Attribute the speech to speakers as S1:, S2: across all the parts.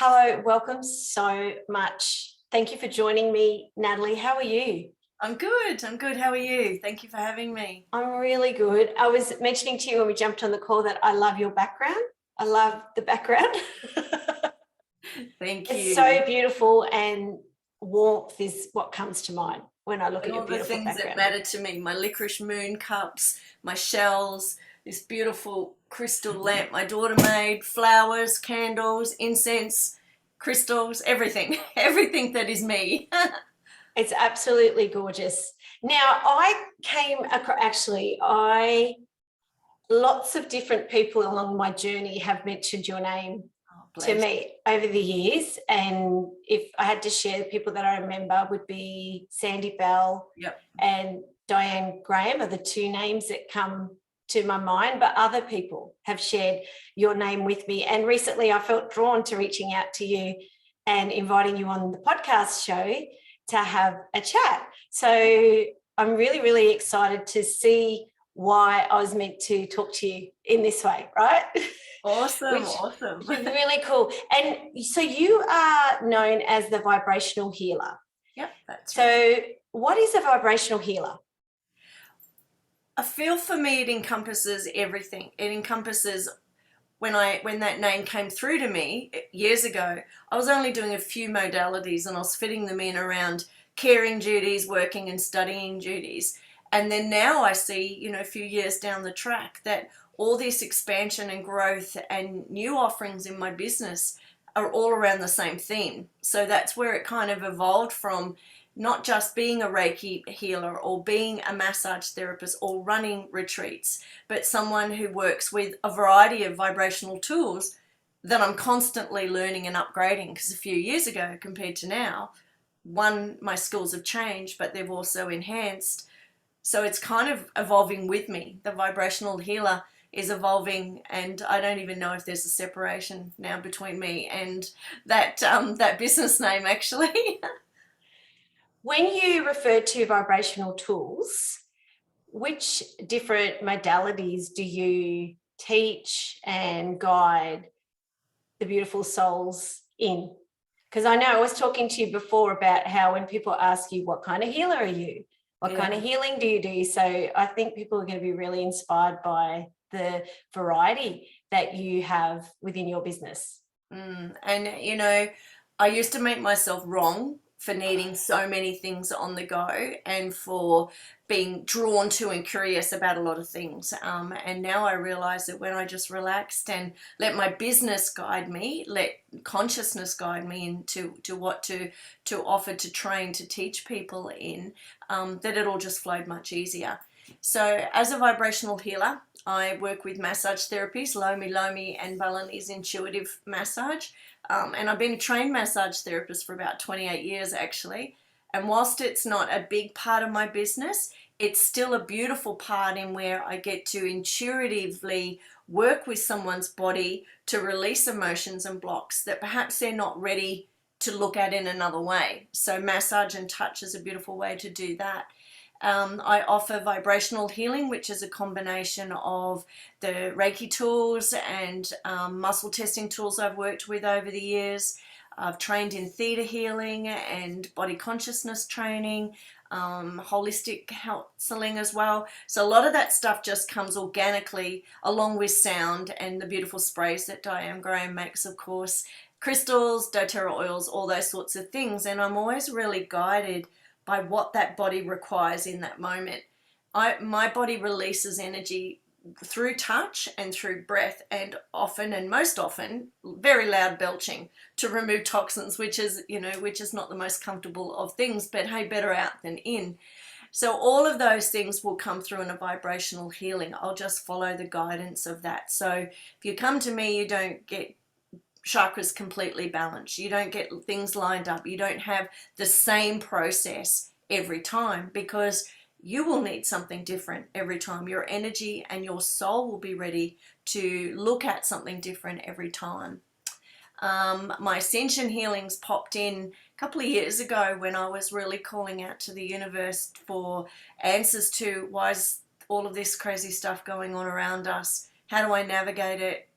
S1: Hello, welcome so much. Thank you for joining me, Natalie. How are you?
S2: I'm good. How are you? Thank you for having me.
S1: I'm really good. I was mentioning to you when we jumped on the call that I love your background. I love the background.
S2: Thank
S1: It's so
S2: you.
S1: beautiful, and warmth is what comes to mind when I look
S2: And
S1: at your
S2: all the
S1: beautiful
S2: things that
S1: background.
S2: matter to me, my licorice moon cups, my shells, this beautiful crystal lamp my daughter made, flowers, candles, incense, crystals, everything. Everything that is me.
S1: It's absolutely gorgeous. Now, I came across, lots of different people along my journey have mentioned your name
S2: Oh,
S1: to
S2: bless.
S1: me over the years. And if I had to share, the people that I remember would be Sandy Bell
S2: Yep.
S1: and Diane Graham are the two names that come to my mind, but other people have shared your name with me. And recently I felt drawn to reaching out to you and inviting you on the podcast show to have a chat. So I'm really, really excited to see why I was meant to talk to you in this way, right?
S2: Awesome,
S1: which,
S2: awesome.
S1: which is really cool. And so you are known as the vibrational healer.
S2: Yep, that's right.
S1: So what is a vibrational healer?
S2: I feel for me it encompasses everything. It encompasses when that name came through to me years ago, I was only doing a few modalities and I was fitting them in around caring duties, working and studying duties. And then now I see, a few years down the track that all this expansion and growth and new offerings in my business are all around the same theme. So that's where it kind of evolved from not just being a Reiki healer or being a massage therapist or running retreats, but someone who works with a variety of vibrational tools that I'm constantly learning and upgrading. Because a few years ago compared to now, one, my skills have changed, but they've also enhanced. So it's kind of evolving with me. The vibrational healer is evolving, and I don't even know if there's a separation now between me and that business name actually.
S1: When you refer to vibrational tools, which different modalities do you teach and guide the beautiful souls in? Because I know I was talking to you before about how when people ask you, what kind of healer are you? What kind
S2: Yeah.
S1: of healing do you do? So I think people are going to be really inspired by the variety that you have within your business.
S2: And I used to make myself wrong for needing so many things on the go and for being drawn to and curious about a lot of things. And now I realize that when I just relaxed and let my business guide me, let consciousness guide me into what to offer, to train, to teach people in, that it all just flowed much easier. So as a vibrational healer, I work with massage therapies, Lomi Lomi and Balinese intuitive massage. And I've been a trained massage therapist for about 28 years actually. And whilst it's not a big part of my business, it's still a beautiful part in where I get to intuitively work with someone's body to release emotions and blocks that perhaps they're not ready to look at in another way. So massage and touch is a beautiful way to do that. I offer vibrational healing, which is a combination of the Reiki tools and muscle testing tools I've worked with over the years. I've trained in theta healing and body consciousness training, holistic counselling as well. So a lot of that stuff just comes organically along with sound and the beautiful sprays that Diane Graham makes, of course, crystals, doTERRA oils, all those sorts of things. And I'm always really guided by what that body requires in that moment. My body releases energy through touch and through breath, and often, and most often, very loud belching to remove toxins, which is not the most comfortable of things, but hey, better out than in. So all of those things will come through in a vibrational healing. I'll just follow the guidance of that. So if you come to me, you don't get chakras completely balanced. You don't get things lined up. You don't have the same process every time because you will need something different every time. Your energy and your soul will be ready to look at something different every time. My ascension healings popped in a couple of years ago when I was really calling out to the universe for answers to why is all of this crazy stuff going on around us? How do I navigate it?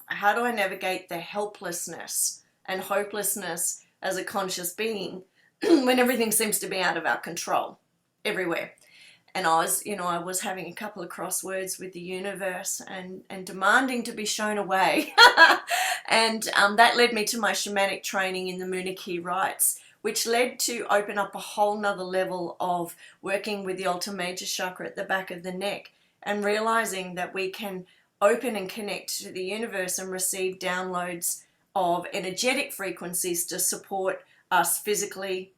S2: How do I navigate the helplessness and hopelessness as a conscious being when everything seems to be out of our control everywhere. And I was having a couple of crosswords with the universe and demanding to be shown a way. And that led me to my shamanic training in the Moonachie Rights, which led to open up a whole nother level of working with the Alta Major chakra at the back of the neck and realizing that we can open and connect to the universe and receive downloads of energetic frequencies to support us physically,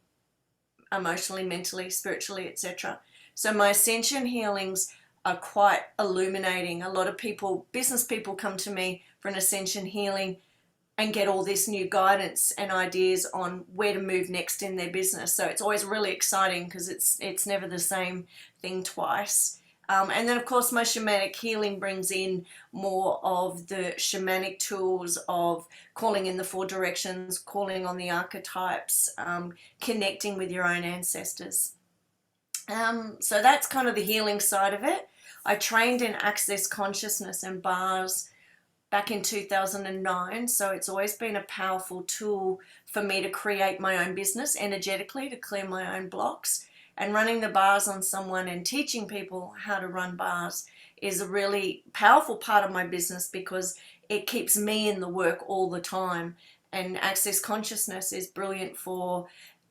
S2: emotionally, mentally, spiritually, etc. So my ascension healings are quite illuminating. A lot of people, business people, come to me for an ascension healing and get all this new guidance and ideas on where to move next in their business. So it's always really exciting because it's never the same thing twice. And then, of course, my shamanic healing brings in more of the shamanic tools of calling in the 4 directions, calling on the archetypes, connecting with your own ancestors. So that's kind of the healing side of it. I trained in Access Consciousness and bars back in 2009, so it's always been a powerful tool for me to create my own business energetically, to clear my own blocks. And running the bars on someone and teaching people how to run bars is a really powerful part of my business because it keeps me in the work all the time. And Access Consciousness is brilliant for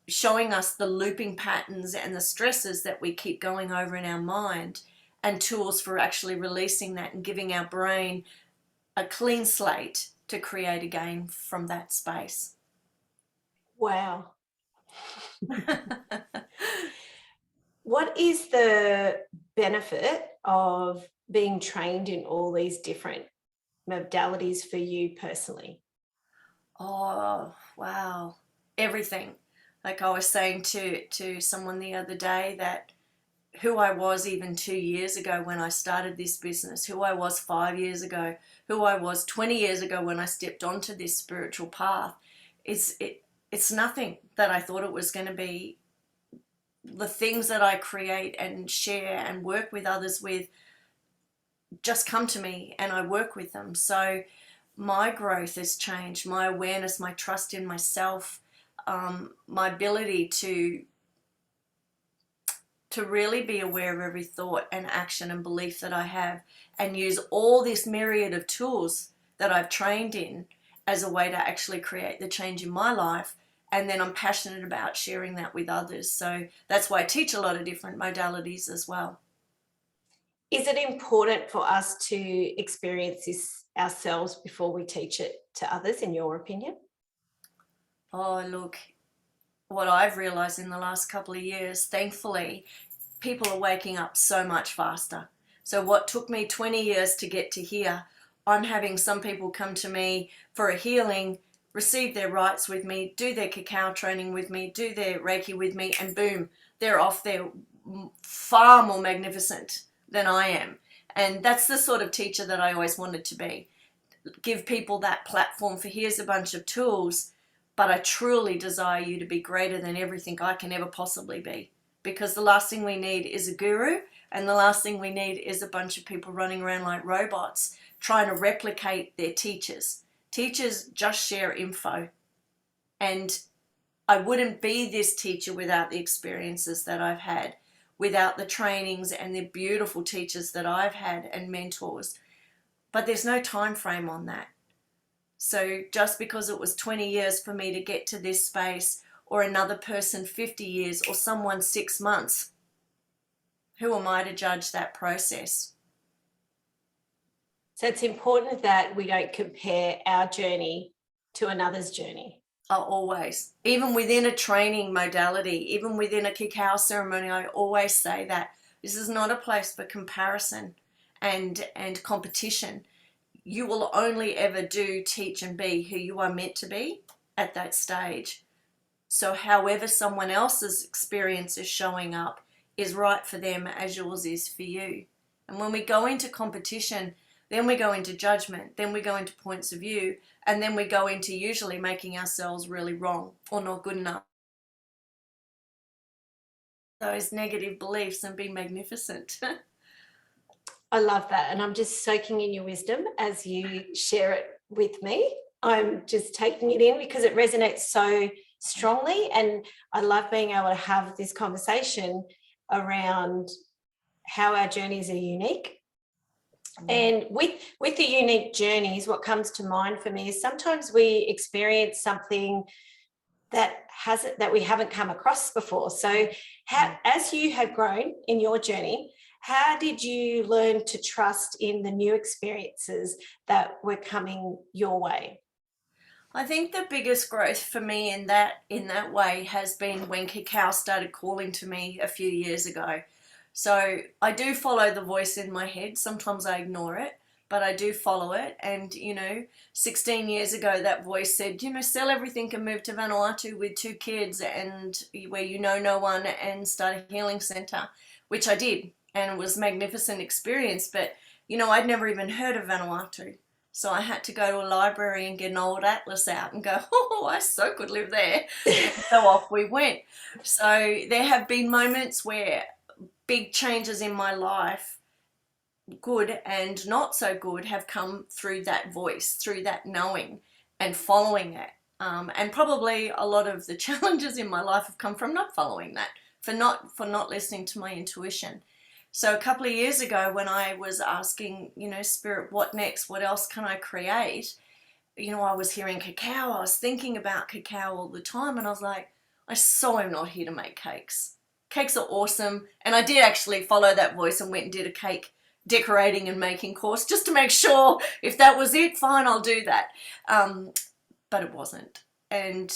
S2: showing us the looping patterns and the stresses that we keep going over in our mind, and tools for actually releasing that and giving our brain a clean slate to create again from that space.
S1: Wow. What is the benefit of being trained in all these different modalities for you personally?
S2: Oh, wow. Everything. Like I was saying to someone the other day, that who I was even 2 years ago when I started this business, who I was 5 years ago, who I was 20 years ago when I stepped onto this spiritual path, it's nothing that I thought it was going to be. The things that I create and share and work with others with just come to me and I work with them. So my growth has changed, my awareness, my trust in myself, my ability to really be aware of every thought and action and belief that I have, and use all this myriad of tools that I've trained in as a way to actually create the change in my life. And then I'm passionate about sharing that with others. So that's why I teach a lot of different modalities as well.
S1: Is it important for us to experience this ourselves before we teach it to others, in your opinion?
S2: Oh, look, what I've realized in the last couple of years, thankfully, people are waking up so much faster. So what took me 20 years to get to here, I'm having some people come to me for a healing, receive their rights with me, do their cacao training with me, do their Reiki with me, and boom, they're off. They're far more magnificent than I am. And that's the sort of teacher that I always wanted to be. Give people that platform for, here's a bunch of tools, but I truly desire you to be greater than everything I can ever possibly be. Because the last thing we need is a guru, and the last thing we need is a bunch of people running around like robots trying to replicate their teachers. Teachers just share info. And I wouldn't be this teacher without the experiences that I've had, without the trainings and the beautiful teachers that I've had and mentors. But there's no time frame on that. So just because it was 20 years for me to get to this space, or another person 50 years, or someone 6 months, who am I to judge that process?
S1: So it's important that we don't compare our journey to another's journey.
S2: Oh, always. Even within a training modality, even within a cacao ceremony, I always say that this is not a place for comparison and competition. You will only ever do, teach, and be who you are meant to be at that stage. So however someone else's experience is showing up is right for them as yours is for you. And when we go into competition, then we go into judgment, then we go into points of view, and then we go into usually making ourselves really wrong or not good enough. Those negative beliefs and be magnificent.
S1: I love that. And I'm just soaking in your wisdom as you share it with me. I'm just taking it in because it resonates so strongly, and I love being able to have this conversation around how our journeys are unique. And with the unique journeys, what comes to mind for me is sometimes we experience something that we haven't come across before. So as you have grown in your journey, how did you learn to trust in the new experiences that were coming your way?
S2: I think the biggest growth for me in that way has been when cacao started calling to me a few years ago. So I do follow the voice in my head. Sometimes I ignore it, but I do follow it. And, 16 years ago, that voice said, sell everything and move to Vanuatu with 2 kids and where you know no one and start a healing centre, which I did. And it was a magnificent experience. But, I'd never even heard of Vanuatu. So I had to go to a library and get an old atlas out and go, oh, I so could live there. And so off we went. So there have been moments where big changes in my life, good and not so good, have come through that voice, through that knowing and following it. And probably a lot of the challenges in my life have come from not following that, for not listening to my intuition. So a couple of years ago when I was asking, Spirit, what next? What else can I create? I was hearing cacao. I was thinking about cacao all the time. And I was like, I so am not here to make cakes. Cakes are awesome. And I did actually follow that voice and went and did a cake decorating and making course just to make sure if that was it, fine, I'll do that. But it wasn't. And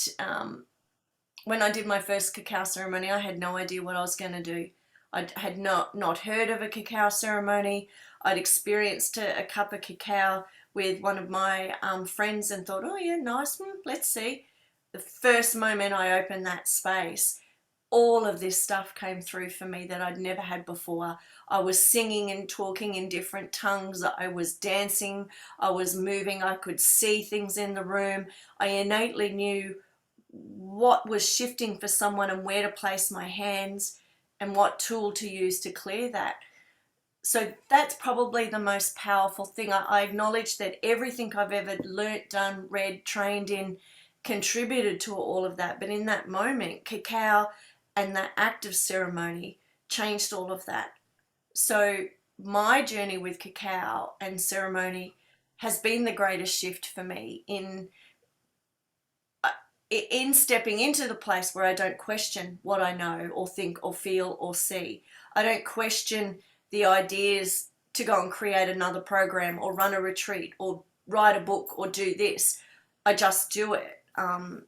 S2: when I did my first cacao ceremony, I had no idea what I was going to do. I had not heard of a cacao ceremony. I'd experienced a cup of cacao with one of my friends and thought, oh yeah, nice, let's see. The first moment I opened that space, all of this stuff came through for me that I'd never had before. I was singing and talking in different tongues. I was dancing. I was moving. I could see things in the room. I innately knew what was shifting for someone and where to place my hands and what tool to use to clear that. So that's probably the most powerful thing. I acknowledge that everything I've ever learnt, done, read, trained in contributed to all of that. But in that moment, cacao and that act of ceremony changed all of that. So my journey with cacao and ceremony has been the greatest shift for me in stepping into the place where I don't question what I know or think or feel or see. I don't question the ideas to go and create another program or run a retreat or write a book or do this. I just do it. And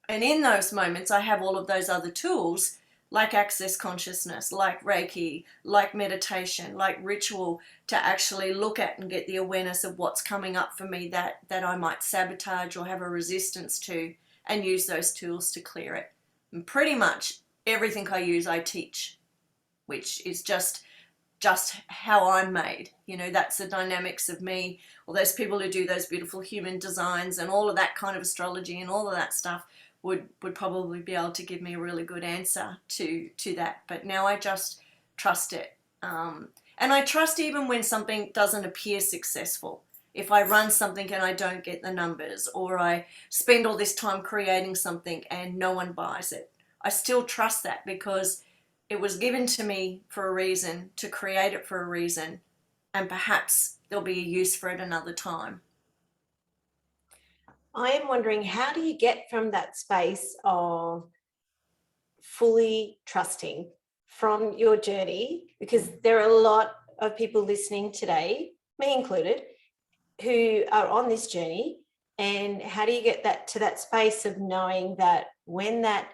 S2: in those moments, I have all of those other tools like access consciousness, like Reiki, like meditation, like ritual to actually look at and get the awareness of what's coming up for me that I might sabotage or have a resistance to, and use those tools to clear it. And pretty much everything I use, I teach, which is just how I'm made. That's the dynamics of me. All those people who do those beautiful human designs and all of that kind of astrology and all of that stuff would probably be able to give me a really good answer to that. But now I just trust it. And I trust even when something doesn't appear successful. If I run something and I don't get the numbers, or I spend all this time creating something and no one buys it, I still trust that because it was given to me for a reason, to create it for a reason, and perhaps there'll be a use for it another time.
S1: I am wondering, how do you get from that space of fully trusting from your journey? Because there are a lot of people listening today, me included, who are on this journey. And how do you get that to that space of knowing that when that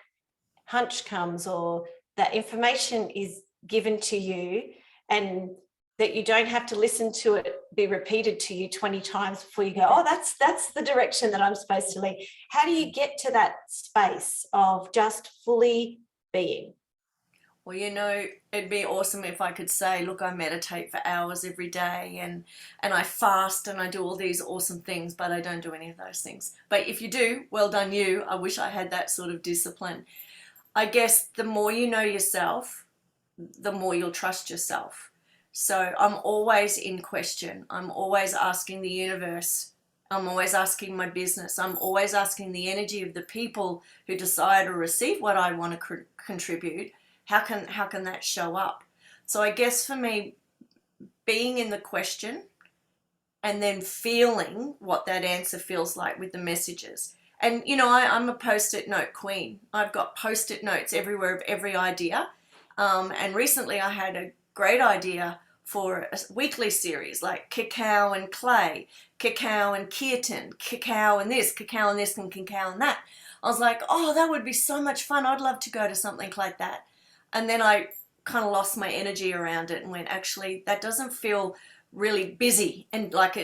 S1: hunch comes or that information is given to you, and that you don't have to listen to it be repeated to you 20 times before you go, oh, that's the direction that I'm supposed to lead. How do you get to that space of just fully being?
S2: Well, it'd be awesome if I could say, look, I meditate for hours every day and I fast and I do all these awesome things, but I don't do any of those things. But if you do, well done you. I wish I had that sort of discipline. I guess the more you know yourself, the more you'll trust yourself. So I'm always in question. I'm always asking the universe, I'm always asking my business. I'm always asking the energy of the people who decide or receive what I want to contribute. How can that show up? So I guess for me, being in the question and then feeling what that answer feels like with the messages. And, you know, I'm a post-it note queen. I've got post-it notes everywhere of every idea. And recently I had a great idea for a weekly series like cacao and clay, cacao and kirtan, cacao and this, cacao and this, and cacao and that. I was like, oh, that would be so much fun. I'd love to go to something like that. And then I kind of lost my energy around it and went, actually, that doesn't feel really busy and like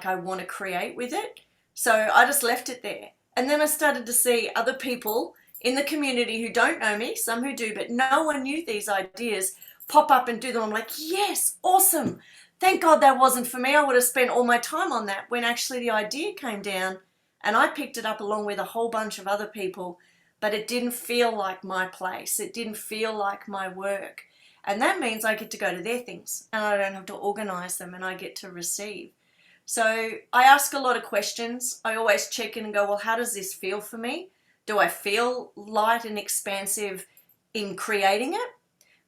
S2: I want to create with it. So I just left it there. And then I started to see other people in the community who don't know me, some who do, but no one knew these ideas, pop up and do them. I'm like, yes, awesome. Thank God that wasn't for me. I would have spent all my time on that, when actually the idea came down and I picked it up along with a whole bunch of other people, but it didn't feel like my place. It didn't feel like my work. And that means I get to go to their things and I don't have to organize them, and I get to receive. So I ask a lot of questions. I always check in and go, well, how does this feel for me? Do I feel light and expansive in creating it?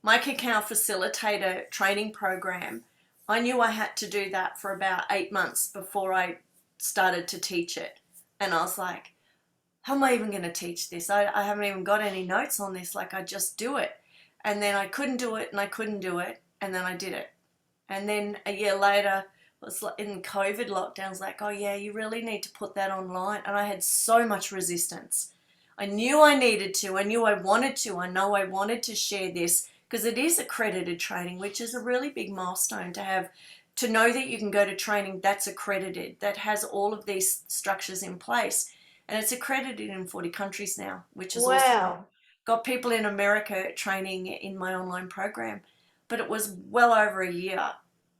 S2: My cacao facilitator training program, I knew I had to do that for about 8 months before I started to teach it. And I was like, how am I even going to teach this? I haven't even got any notes on this. Like, I just do it. And then I couldn't do it and I couldn't do it. And then I did it. And then a year later, it was like in COVID lockdowns, like, oh yeah, you really need to put that online. And I had so much resistance. I knew I needed to. I knew I wanted to. I know I wanted to share this because it is accredited training, which is a really big milestone to have, to know that you can go to training that's accredited, that has all of these structures in place. And it's accredited in 40 countries now, which is awesome. Got people in America training in my online program. But it was well over a year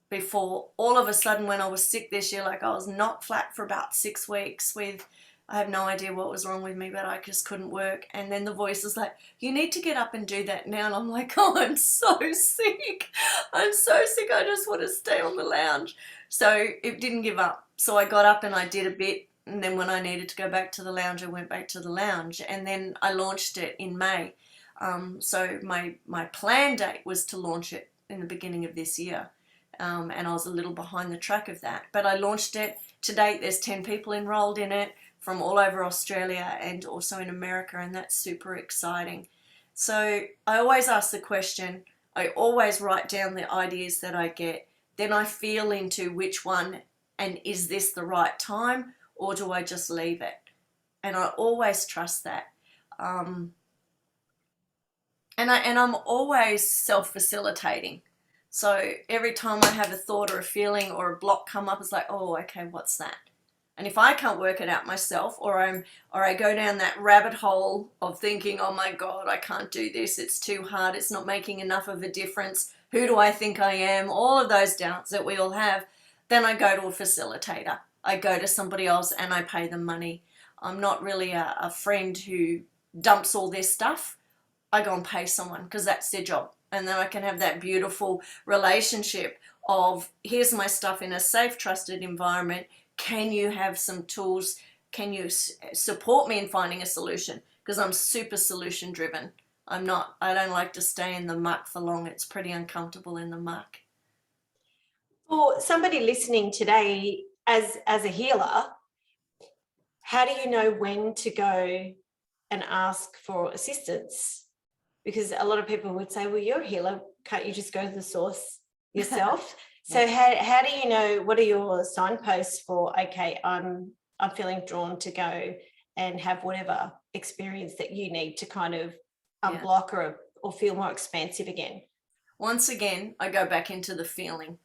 S2: before all of a sudden, when I was sick this year, like I was knocked flat for about 6 weeks with, I have no idea what was wrong with me, but I just couldn't work. And then the voice is like, you need to get up and do that now. And I'm like, oh, I'm so sick. I'm so sick. I just want to stay on the lounge. So it didn't give up. So I got up and I did a bit. And then when I needed to go back to the lounge, I went back to the lounge. And then I launched it in May. So my plan date was to launch it in the beginning of this year. And I was a little behind the track of that. But I launched it. To date, there's 10 people enrolled in it from all over Australia and also in America, and that's super exciting. So I always ask the question, I always write down the ideas that I get, then I feel into which one, and is this the right time, or do I just leave it? And I always trust that. And I'm always self-facilitating. So every time I have a thought or a feeling or a block come up, it's like, oh, okay, what's that? And if I can't work it out myself, or I go down that rabbit hole of thinking, oh my God, I can't do this, it's too hard, it's not making enough of a difference, who do I think I am, all of those doubts that we all have, then I go to a facilitator. I go to somebody else and I pay them money. I'm not really a friend who dumps all this stuff. I go and pay someone because that's their job. And then I can have that beautiful relationship of, here's my stuff in a safe, trusted environment. Can you have some tools? Can you support me in finding a solution? Because I'm super solution driven. I don't like to stay in the muck for long. It's pretty uncomfortable in the muck.
S1: For somebody listening today, as a healer, how do you know when to go and ask for assistance? Because a lot of people would say, well, you're a healer, can't you just go to the source yourself? So how do you know, what are your signposts for, okay, I'm feeling drawn to go and have whatever experience that you need to kind of unblock or feel more expansive again?
S2: Once again, I go back into the feeling.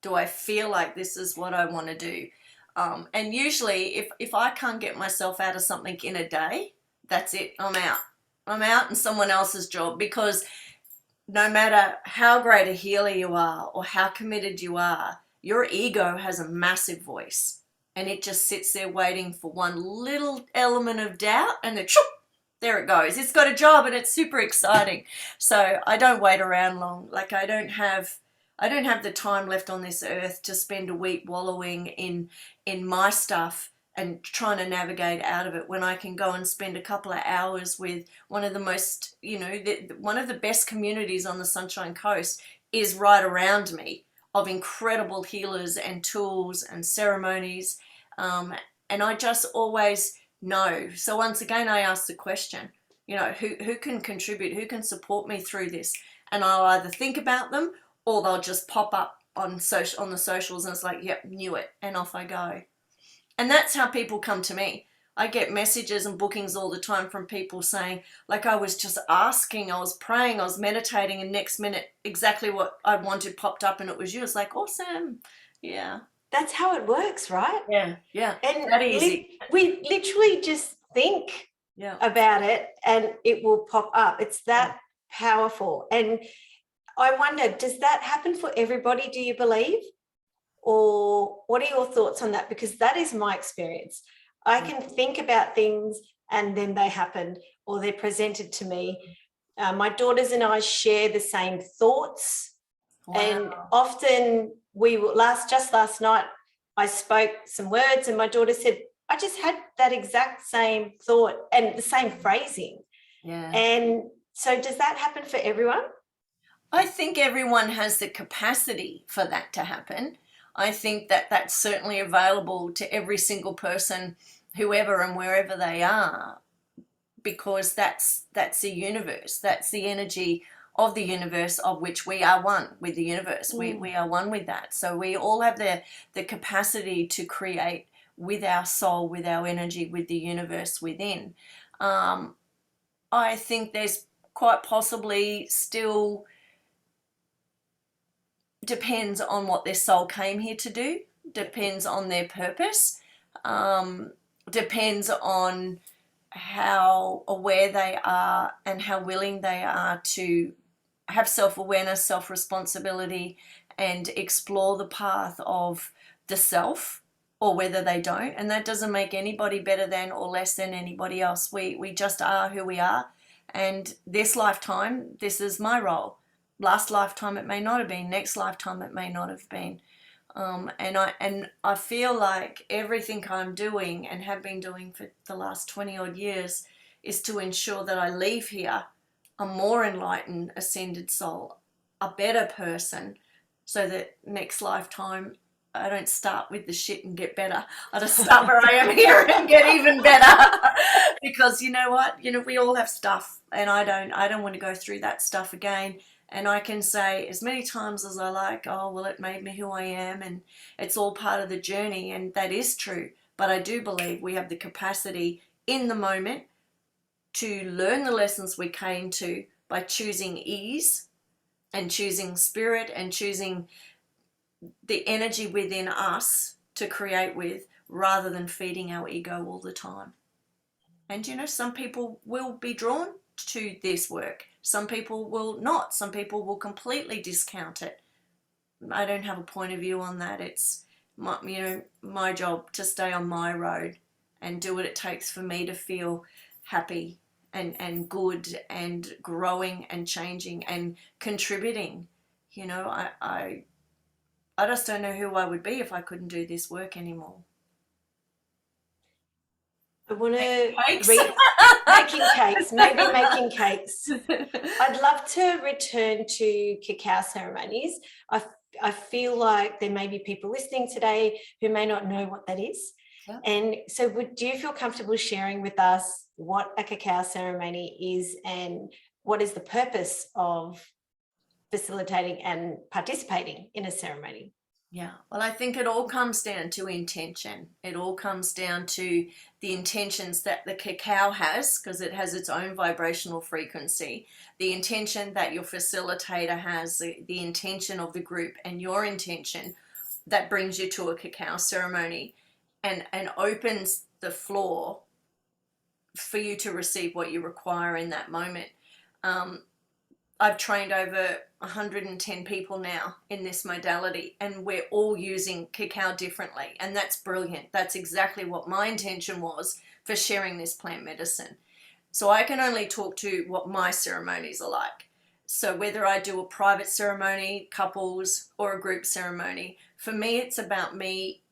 S2: Do I feel like this is what I want to do? And usually if I can't get myself out of something in a day, that's it, I'm out. I'm out in someone else's job, because no matter how great a healer you are or how committed you are, your ego has a massive voice, and it just sits there waiting for one little element of doubt, and then there it goes. It's got a job and it's super exciting. So I don't wait around long. Like I don't have I don't have the time left on this earth to spend a week wallowing in my stuff and trying to navigate out of it, when I can go and spend a couple of hours with one of the most, one of the best communities on the Sunshine Coast is right around me, of incredible healers and tools and ceremonies. And I just always know. So once again, I ask the question, who can contribute, who can support me through this? And I'll either think about them, or they'll just pop up on the socials, and it's like, yep, knew it, and off I go. And that's how people come to me. I get messages and bookings all the time from people saying, like, I was just asking, I was praying, I was meditating, and next minute exactly what I wanted popped up and it was you. It's like, awesome. Yeah.
S1: That's how it works, right?
S2: Yeah.
S1: And
S2: that easy.
S1: We literally just think about it and it will pop up. It's that powerful. And I wonder, does that happen for everybody, do you believe? Or what are your thoughts on that? Because that is my experience. I can think about things and then they happen, or they're presented to me. My daughters and I share the same thoughts. Wow. And often just last night, I spoke some words and my daughter said, I just had that exact same thought and the same phrasing.
S2: Yeah.
S1: And so does that happen for everyone?
S2: I think everyone has the capacity for that to happen. I think that that's certainly available to every single person, whoever and wherever they are, because that's the universe. That's the energy of the universe, of which we are one with the universe. We are one with that. So we all have the capacity to create with our soul, with our energy, with the universe within. I think there's quite possibly still, depends on what their soul came here to do, depends on their purpose, depends on how aware they are and how willing they are to have self-awareness, self-responsibility, and explore the path of the self, or whether they don't. And that doesn't make anybody better than or less than anybody else. We just are who we are. And this lifetime, this is my role. Last lifetime it may not have been, next lifetime it may not have been. And I feel like everything I'm doing and have been doing for the last 20 odd years is to ensure that I leave here a more enlightened, ascended soul, a better person, so that next lifetime I don't start with the shit and get better. I just start where I am here and get even better. Because you know what? We all have stuff, and I don't want to go through that stuff again. And I can say as many times as I like, oh, well, it made me who I am, and it's all part of the journey, and that is true. But I do believe we have the capacity in the moment to learn the lessons we came to by choosing ease and choosing spirit and choosing the energy within us to create with, rather than feeding our ego all the time. And some people will be drawn to this work. Some people will not. Some people will completely discount it. I don't have a point of view on that. It's my job to stay on my road and do what it takes for me to feel happy and good and growing and changing and contributing. I just don't know who I would be if I couldn't do this work anymore.
S1: I want to making cakes, maybe making cakes. I'd love to return to cacao ceremonies. I feel like there may be people listening today who may not know what that is. Yeah. And so do you feel comfortable sharing with us what a cacao ceremony is and what is the purpose of facilitating and participating in a ceremony?
S2: Yeah, well, I think it all comes down to intention. It all comes down to the intentions that the cacao has, because it has its own vibrational frequency, the intention that your facilitator has, the intention of the group, and your intention that brings you to a cacao ceremony and opens the floor for you to receive what you require in that moment. I've trained over 110 people now in this modality, and we're all using cacao differently, and that's brilliant. That's exactly what my intention was for sharing this plant medicine. So I can only talk to what my ceremonies are like. So whether I do a private ceremony, couples, or a group ceremony, for me, it's about me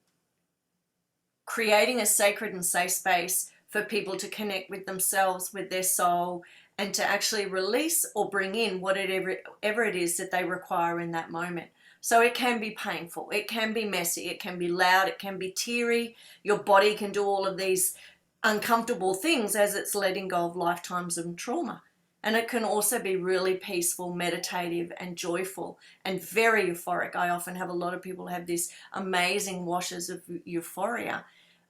S2: creating a sacred and safe space for people to connect with themselves, with their soul, and to actually release or bring in whatever it is that they require in that moment. So it can be painful, it can be messy, it can be loud, it can be teary. Your body can do all of these uncomfortable things as it's letting go of lifetimes of trauma. And it can also be really peaceful, meditative, and joyful, and very euphoric. I often have a lot of people have this amazing washes of euphoria.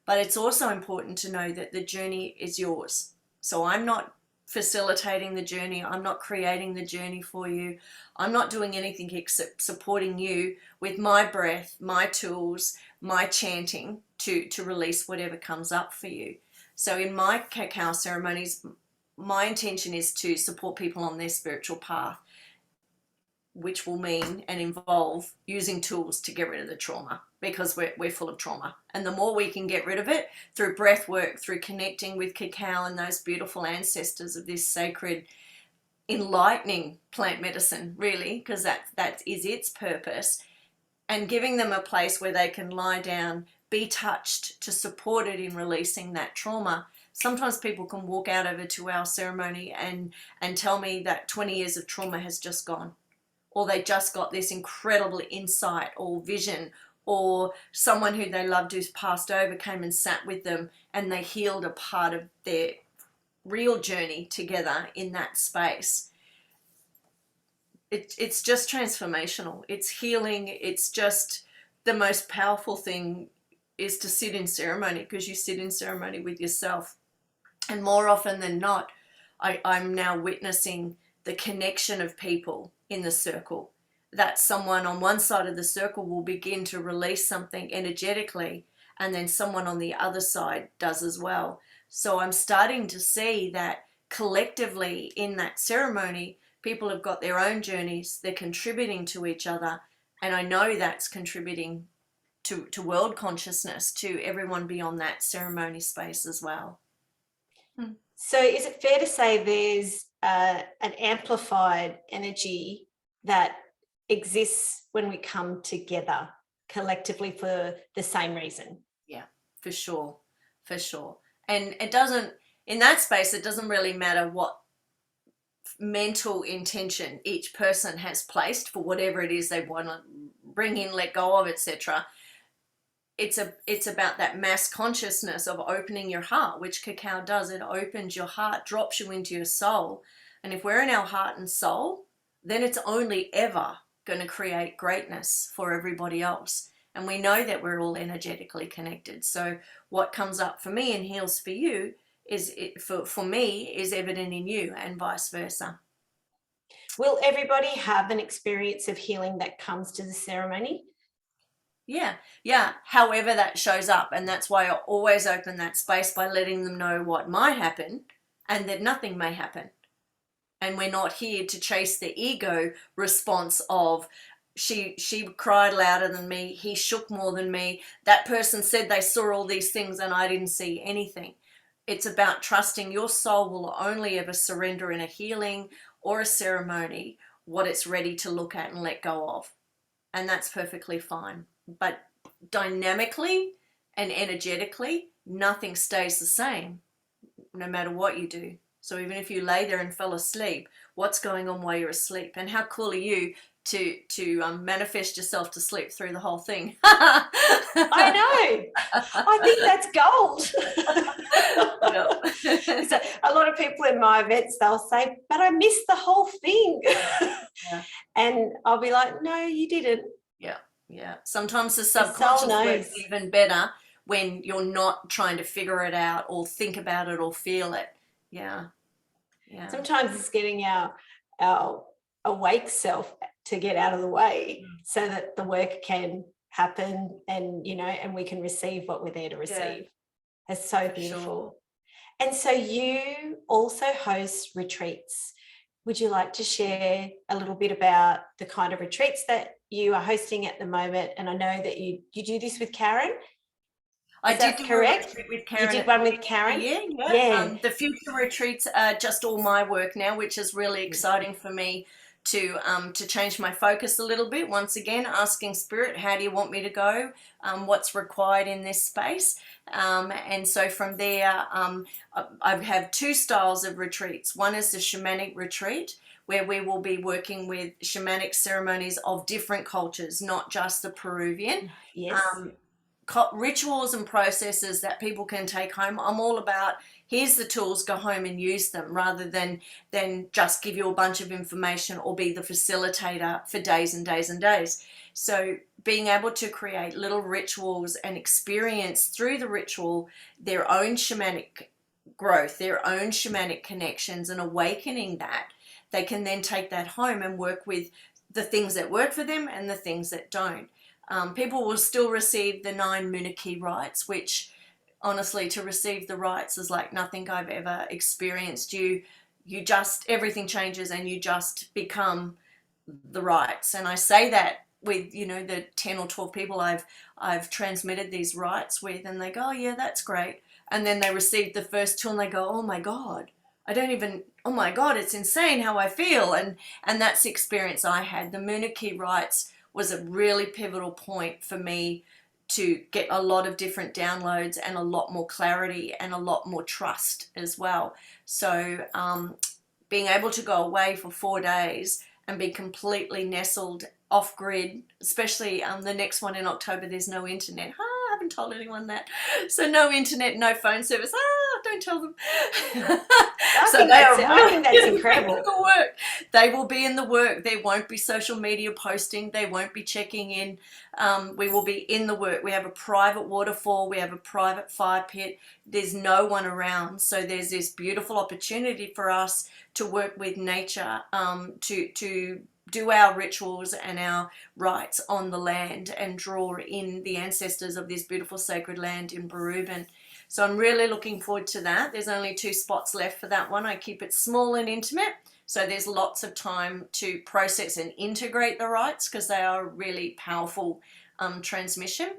S2: But it's also important to know that the journey is yours. So I'm not facilitating the journey. I'm not creating the journey for you. I'm not doing anything except supporting you with my breath, my tools, my chanting to release whatever comes up for you. So in my cacao ceremonies, my intention is to support people on their spiritual path, which will mean and involve using tools to get rid of the trauma, because we're full of trauma. And the more we can get rid of it through breath work, through connecting with cacao and those beautiful ancestors of this sacred, enlightening plant medicine, really, because that is its purpose, and giving them a place where they can lie down, be touched, to support it in releasing that trauma. Sometimes people can walk out of a 2-hour ceremony and tell me that 20 years of trauma has just gone, or they just got this incredible insight or vision, or someone who they loved who's passed over came and sat with them and they healed a part of their real journey together in that space. It's just transformational. It's healing. It's just the most powerful thing is to sit in ceremony, because you sit in ceremony with yourself. And more often than not, I'm now witnessing the connection of people in the circle, that someone on one side of the circle will begin to release something energetically, and then someone on the other side does as well. So I'm starting to see that collectively in that ceremony, people have got their own journeys, they're contributing to each other, and I know that's contributing to world consciousness, to everyone beyond that ceremony space as well.
S1: So is it fair to say there's an amplified energy that exists when we come together collectively for the same reason?
S2: Yeah, for sure. And it doesn't, in that space, it doesn't really matter what mental intention each person has placed for whatever it is they want to bring in, let go of, etc. It's about that mass consciousness of opening your heart, which cacao does. It opens your heart, drops you into your soul. And if we're in our heart and soul, then it's only ever going to create greatness for everybody else. And we know that we're all energetically connected. So what comes up for me and heals for you for me is evident in you, and vice versa.
S1: Will everybody have an experience of healing that comes to the ceremony?
S2: Yeah. However that shows up. And that's why I always open that space by letting them know what might happen and that nothing may happen. And we're not here to chase the ego response of she cried louder than me, he shook more than me, that person said they saw all these things and I didn't see anything. It's about trusting your soul will only ever surrender in a healing or a ceremony what it's ready to look at and let go of. And that's perfectly fine. But dynamically and energetically, nothing stays the same no matter what you do. So even if you lay there and fell asleep, what's going on while you're asleep? And how cool are you to manifest yourself to sleep through the whole thing?
S1: I know. I think that's gold. So a lot of people in my events, they'll say, but I missed the whole thing.
S2: Yeah.
S1: And I'll be like, no, you didn't.
S2: Yeah. Sometimes the subconscious works even better when you're not trying to figure it out or think about it or feel it. Yeah.
S1: Sometimes it's getting our awake self to get out of the way so that the work can happen and, and we can receive what we're there to receive. Yeah. It's so beautiful. Sure. And so you also host retreats. Would you like to share a little bit about the kind of retreats that you are hosting at the moment? And I know that you do this with Karen.
S2: I did do correct with Karen.
S1: You did one with Karen?
S2: Yeah. The future retreats are just all my work now, which is really exciting for me to change my focus a little bit. Once again, asking Spirit, how do you want me to go? What's required in this space? And so from there, I have two styles of retreats. One is the Shamanic Retreat, where we will be working with shamanic ceremonies of different cultures, not just the Peruvian.
S1: Yes.
S2: Rituals and processes that people can take home. I'm all about, here's the tools, go home and use them, rather than just give you a bunch of information or be the facilitator for days and days and days. So being able to create little rituals and experience through the ritual their own shamanic growth, their own shamanic connections, and awakening that, they can then take that home and work with the things that work for them and the things that don't. People will still receive the 9 Moonachie Rights, which honestly, to receive the rights is like nothing I've ever experienced. You just, everything changes and you just become the rights. And I say that with, you know, the 10 or 12 people I've transmitted these rights with, and they go, oh yeah, that's great. And then they receive the first 2 and they go, oh my God, oh my God, it's insane how I feel. And that's the experience I had. The Moonachie Rights was a really pivotal point for me to get a lot of different downloads and a lot more clarity and a lot more trust as well. So being able to go away for 4 days and be completely nestled off grid, especially the next one in October, there's no internet. I haven't told anyone that. So no internet, no phone service. Don't tell them.
S1: I think that's incredible.
S2: Work. They will be in the work. There won't be social media posting. They won't be checking in. We will be in the work. We have a private waterfall. We have a private fire pit. There's no one around. So there's this beautiful opportunity for us to work with nature, to do our rituals and our rites on the land and draw in the ancestors of this beautiful sacred land in Peru. So I'm really looking forward to that. There's only 2 spots left for that one. I keep it small and intimate, so there's lots of time to process and integrate the rites, because they are a really powerful transmission.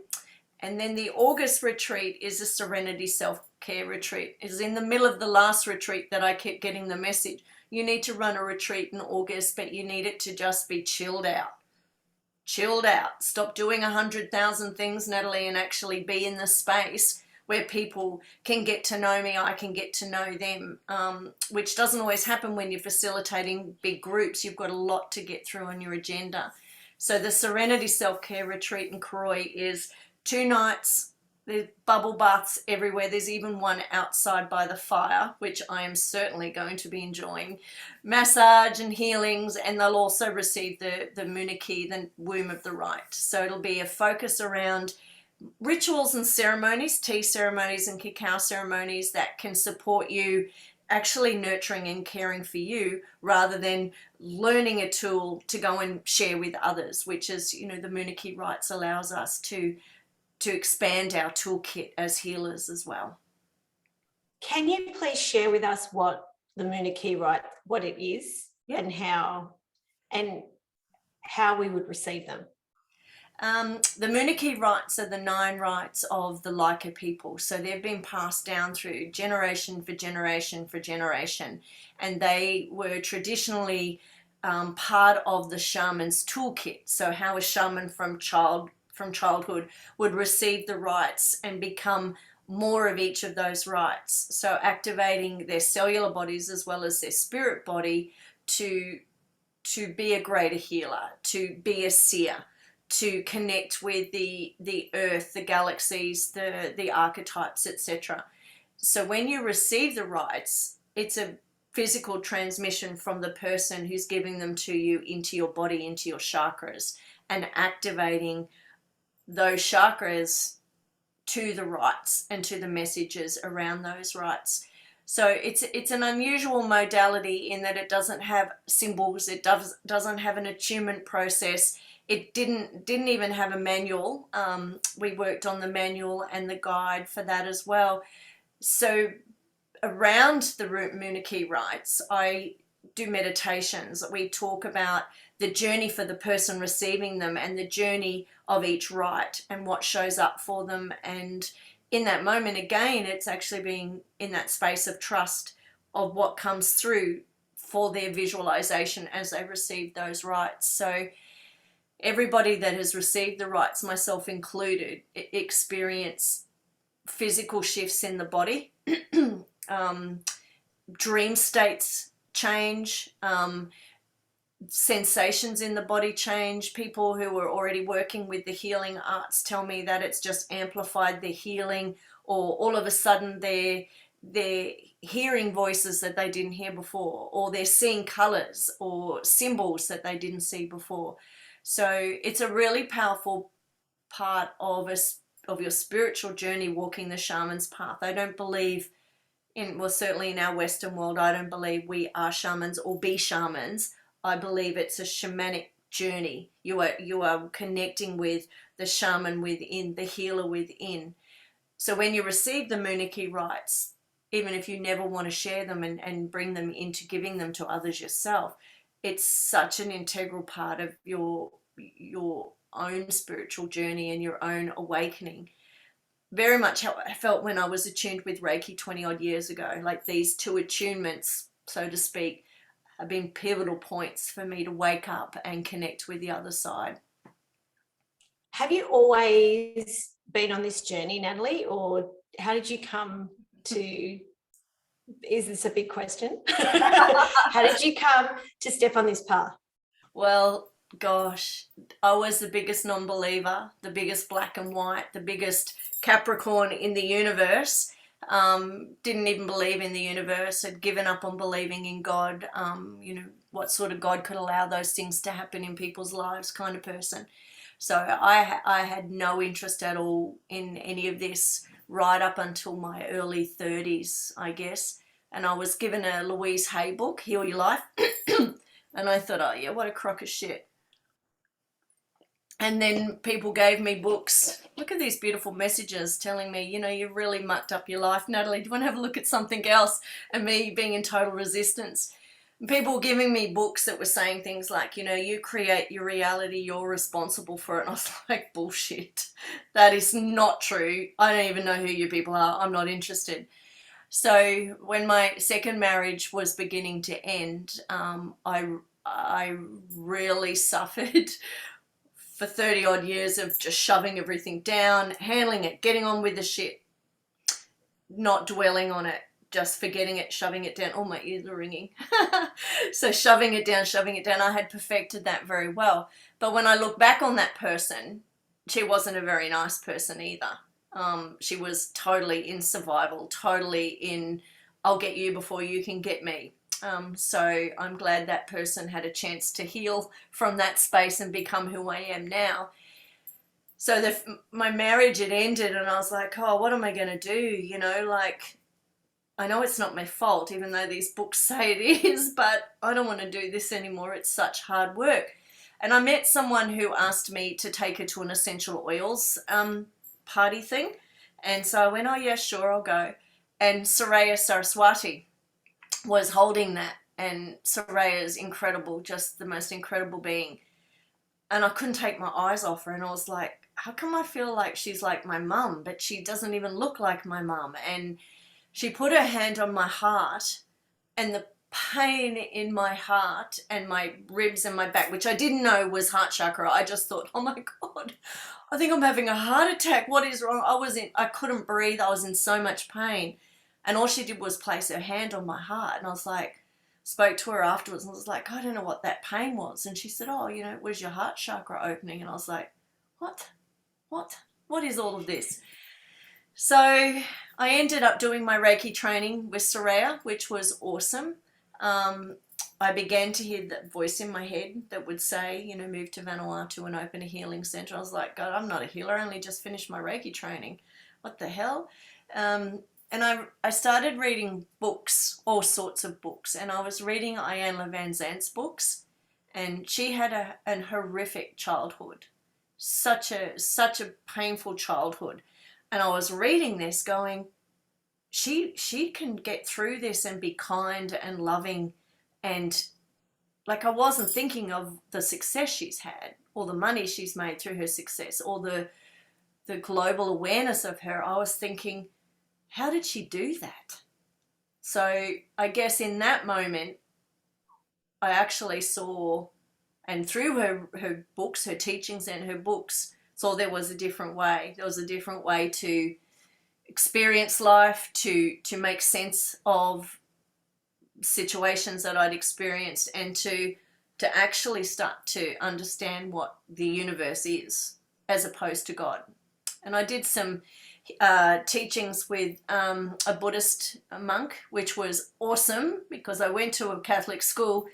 S2: And then the August retreat is a Serenity Self-Care Retreat. It's in the middle of the last retreat that I kept getting the message. You need to run a retreat in August, but you need it to just be chilled out. Chilled out. Stop doing 100,000 things, Natalie, and actually be in the space where people can get to know me, I can get to know them, which doesn't always happen when you're facilitating big groups. You've got a lot to get through on your agenda. So the Serenity Self-Care Retreat in Croy is 2 nights. There's bubble baths everywhere. There's even one outside by the fire, which I am certainly going to be enjoying. Massage and healings, and they'll also receive the Moonachie, the womb of the right. So it'll be a focus around rituals and ceremonies, tea ceremonies and cacao ceremonies that can support you actually nurturing and caring for you, rather than learning a tool to go and share with others, which is, you know, the Moonachie Rights allows us to expand our toolkit as healers as well.
S1: Can you please share with us what the Moonachie Right, what it is, and how we would receive them?
S2: The Moonachie Rights are the 9 rights of the Laika people. So they've been passed down through generation for generation for generation. And they were traditionally part of the shaman's toolkit. So how a shaman from childhood would receive the rights and become more of each of those rights. So activating their cellular bodies as well as their spirit body to be a greater healer, to be a seer, to connect with the earth, the galaxies, the archetypes, etc. So when you receive the rights, it's a physical transmission from the person who's giving them to you into your body, into your chakras, and activating those chakras to the rights and to the messages around those rights. So it's an unusual modality in that it doesn't have symbols, it doesn't have an attunement process. It didn't even have a manual. We worked on the manual and the guide for that as well. So around the Moonachie Rights, I do meditations. We talk about the journey for the person receiving them and the journey of each rite and what shows up for them. And in that moment, again, it's actually being in that space of trust of what comes through for their visualization as they receive those rites. So everybody that has received the rites, myself included, experience physical shifts in the body, dream states change, sensations in the body change. People who are already working with the healing arts tell me that it's just amplified their healing, or all of a sudden they're hearing voices that they didn't hear before, or they're seeing colors or symbols that they didn't see before. So it's a really powerful part of your spiritual journey, walking the shaman's path. I don't believe certainly in our Western world, I don't believe we are shamans or be shamans. I believe it's a shamanic journey. You are connecting with the shaman within, the healer within. So when you receive the Moonachie Rights, even if you never want to share them and bring them into giving them to others yourself, it's such an integral part of your own spiritual journey and your own awakening. Very much how I felt when I was attuned with Reiki 20 odd years ago. Like, these two attunements, so to speak, have been pivotal points for me to wake up and connect with the other side.
S1: Have you always been on this journey, Natalie, or how did you come to, is this a big question? How did you come to step on this path?
S2: Well, gosh, I was the biggest non-believer, the biggest black and white, the biggest Capricorn in the universe. Didn't even believe in the universe, had given up on believing in God. What sort of God could allow those things to happen in people's lives kind of person. So I had no interest at all in any of this right up until my early 30s, I guess. And I was given a Louise Hay book, Heal Your Life. And I thought, oh yeah, what a crock of shit. And then people gave me books. Look at these beautiful messages telling me, you've really mucked up your life, Natalie. Do you want to have a look at something else? And me being in total resistance. And people giving me books that were saying things like, you create your reality, you're responsible for it. And I was like, bullshit. That is not true. I don't even know who you people are. I'm not interested. So when my second marriage was beginning to end, I really suffered for 30 odd years of just shoving everything down, handling it, getting on with the shit, not dwelling on it, just forgetting it, shoving it down. Oh, my ears are ringing. So shoving it down. I had perfected that very well. But when I look back on that person, she wasn't a very nice person either. She was totally in survival, totally in, I'll get you before you can get me. So I'm glad that person had a chance to heal from that space and become who I am now. So my marriage had ended and I was like, oh, what am I going to do? I know it's not my fault, even though these books say it is, but I don't want to do this anymore. It's such hard work. And I met someone who asked me to take her to an essential oils party thing. And so I went, oh yeah, sure, I'll go. And Soraya Saraswati was holding that, and Soraya is incredible, just the most incredible being. And I couldn't take my eyes off her, and I was like, how come I feel like she's like my mum, but she doesn't even look like my mum? And she put her hand on my heart, and the pain in my heart and my ribs and my back, which I didn't know was heart chakra. I just thought, oh my God, I think I'm having a heart attack. What is wrong? I couldn't breathe. I was in so much pain. And all she did was place her hand on my heart. And I was like, spoke to her afterwards and I was like, I don't know what that pain was. And she said, oh, it was your heart chakra opening. And I was like, what is all of this? So I ended up doing my Reiki training with Soraya, which was awesome. I began to hear that voice in my head that would say, move to Vanuatu and open a healing center. I was like, God, I'm not a healer. I only just finished my Reiki training. What the hell? And I started reading books, all sorts of books. And I was reading Iyanla Vanzant's books. And she had an horrific childhood. Such a painful childhood. And I was reading this going, she can get through this and be kind and loving. And like, I wasn't thinking of the success she's had or the money she's made through her success or the global awareness of her. I was thinking, how did she do that? So I guess in that moment, I actually saw, and through her books, her teachings and her books, saw there was a different way. There was a different way to experience life, to make sense of situations that I'd experienced, and to actually start to understand what the universe is as opposed to God. And I did some teachings with a Buddhist monk, which was awesome because I went to a Catholic school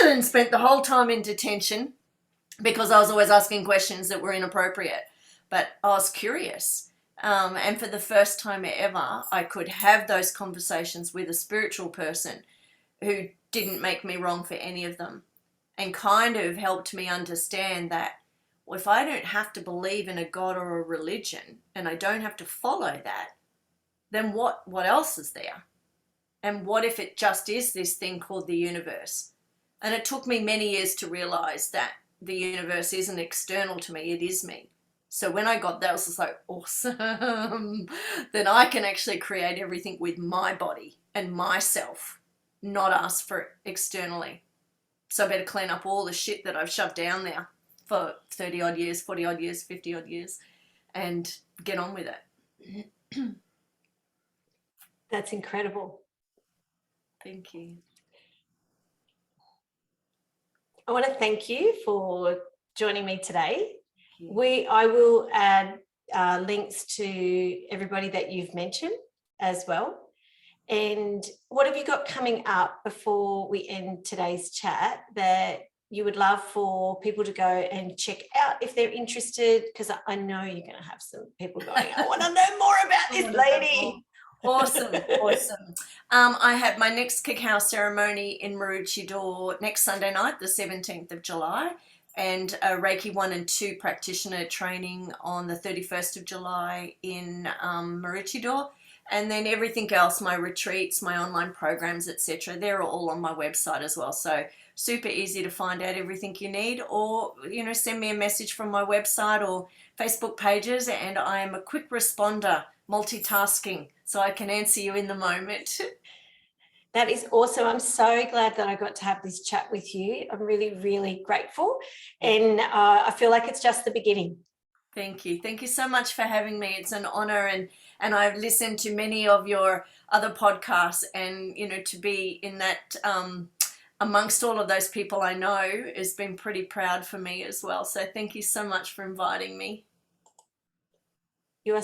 S2: and spent the whole time in detention because I was always asking questions that were inappropriate, but I was curious. And for the first time ever, I could have those conversations with a spiritual person who didn't make me wrong for any of them, and kind of helped me understand that, well, if I don't have to believe in a God or a religion, and I don't have to follow that, then what else is there? And what if it just is this thing called the universe? And it took me many years to realize that the universe isn't external to me, it is me. So when I got that, I was just like, awesome. Then I can actually create everything with my body and myself, not ask for it externally. So I better clean up all the shit that I've shoved down there for 30 odd years, 40 odd years, 50 odd years, and get on with it.
S1: That's incredible.
S2: Thank you.
S1: I want to thank you for joining me today.
S2: you.
S1: I will add links to everybody that you've mentioned as well. And what have you got coming up before we end today's chat that you would love for people to go and check out if they're interested? Because I know you're going to have some people going, I want to know more about this lady.
S2: Awesome. I have my next cacao ceremony in Moonachie next Sunday night, the 17th of July, and a Reiki 1 and 2 practitioner training on the 31st of July in Moonachie. And then everything else, my retreats, my online programs, etc., they're all on my website as well. So super easy to find out everything you need, or, send me a message from my website or Facebook pages, and I am a quick responder, multitasking, so I can answer you in the moment.
S1: That is awesome. I'm so glad that I got to have this chat with you. I'm really, really grateful. And I feel like it's just the beginning.
S2: Thank you. Thank you so much for having me. It's an honor, and I've listened to many of your other podcasts, and, to be in that amongst all of those people I know has been pretty proud for me as well. So thank you so much for inviting me.